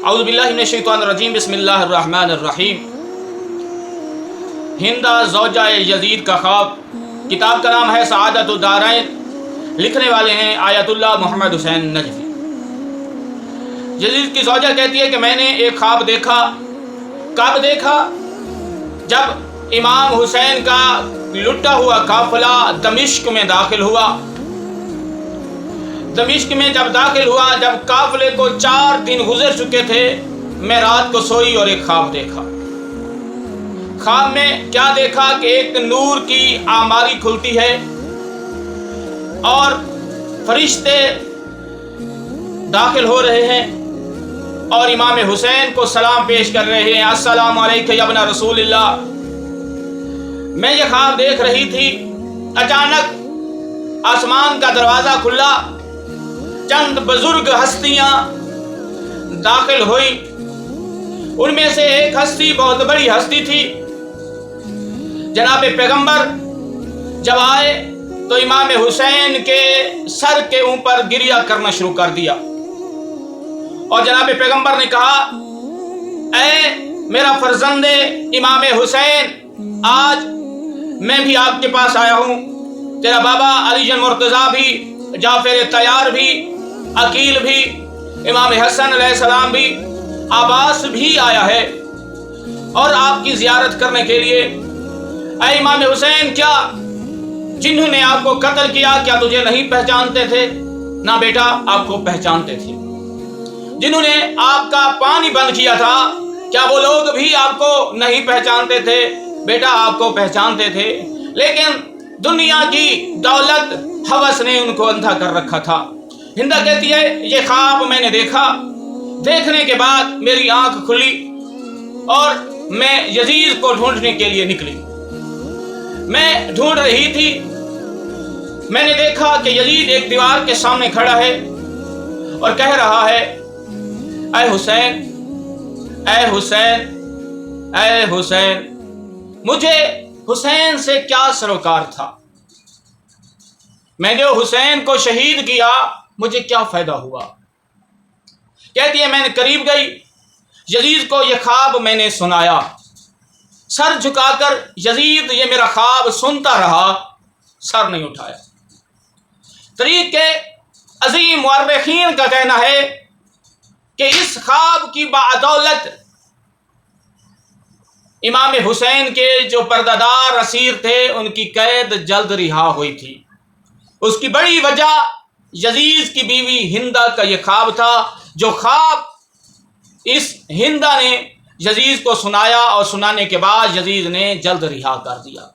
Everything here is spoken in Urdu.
اعوذ باللہ من الشیطان الرجیم، بسم اللہ الرحمن الرحیم۔ ہندا زوجہ یزید کا خواب، کتاب کا نام ہے سعادت الدارین، لکھنے والے ہیں آیت اللہ محمد حسین نجفی۔ یزید کی زوجہ کہتی ہے کہ میں نے ایک خواب دیکھا۔ کب دیکھا؟ جب امام حسین کا لٹا ہوا قافلہ دمشق میں داخل ہوا۔ دمشق میں جب داخل ہوا، جب قافلے کو 4 دن گزر چکے تھے، میں رات کو سوئی اور ایک خواب دیکھا۔ خواب میں کیا دیکھا کہ ایک نور کی آماری کھلتی ہے اور فرشتے داخل ہو رہے ہیں اور امام حسین کو سلام پیش کر رہے ہیں، السلام علیکم یا ابن رسول اللہ۔ میں یہ خواب دیکھ رہی تھی، اچانک آسمان کا دروازہ کھلا، چند بزرگ ہستیاں داخل ہوئی۔ ان میں سے ایک ہستی بہت بڑی ہستی تھی۔ جناب پیغمبر جب آئے تو امام حسین کے سر کے اوپر گریہ کرنا شروع کر دیا اور جناب پیغمبر نے کہا، اے میرا فرزند امام حسین، آج میں بھی آپ کے پاس آیا ہوں۔ تیرا بابا علی جن مرتضیٰ بھی، جعفر طیار بھی، عقیل بھی، امام حسن علیہ السلام بھی، عباس بھی آیا ہے اور آپ کی زیارت کرنے کے لیے۔ اے امام حسین، کیا جنہوں نے آپ کو قتل کیا کیا تجھے نہیں پہچانتے تھے؟ نہ بیٹا، آپ کو پہچانتے تھے۔ جنہوں نے آپ کا پانی بند کیا تھا، کیا وہ لوگ بھی آپ کو نہیں پہچانتے تھے؟ بیٹا، آپ کو پہچانتے تھے، لیکن دنیا کی دولت ہوس نے ان کو اندھا کر رکھا تھا۔ ہندا کہتی ہے، یہ خواب میں نے دیکھا، دیکھنے کے بعد میری آنکھ کھلی اور میں یزید کو ڈھونڈنے کے لیے نکلی۔ میں ڈھونڈ رہی تھی، میں نے دیکھا کہ یزید ایک دیوار کے سامنے کھڑا ہے اور کہہ رہا ہے، اے حسین، اے حسین، اے حسین۔ مجھے حسین سے کیا سروکار تھا؟ میں نے حسین کو شہید کیا، مجھے کیا فائدہ ہوا؟ کہتی ہے، میں نے قریب گئی، یزید کو یہ خواب میں نے سنایا۔ سر جھکا کر یزید یہ میرا خواب سنتا رہا، سر نہیں اٹھایا۔ تاریخ کے عظیم مورخین کا کہنا ہے کہ اس خواب کی بدولت امام حسین کے جو پردہ دار اسیر تھے، ان کی قید جلد رہا ہوئی تھی۔ اس کی بڑی وجہ یزید کی بیوی ہندا کا یہ خواب تھا، جو خواب اس ہندا نے یزید کو سنایا اور سنانے کے بعد یزید نے جلد رہا کر دیا۔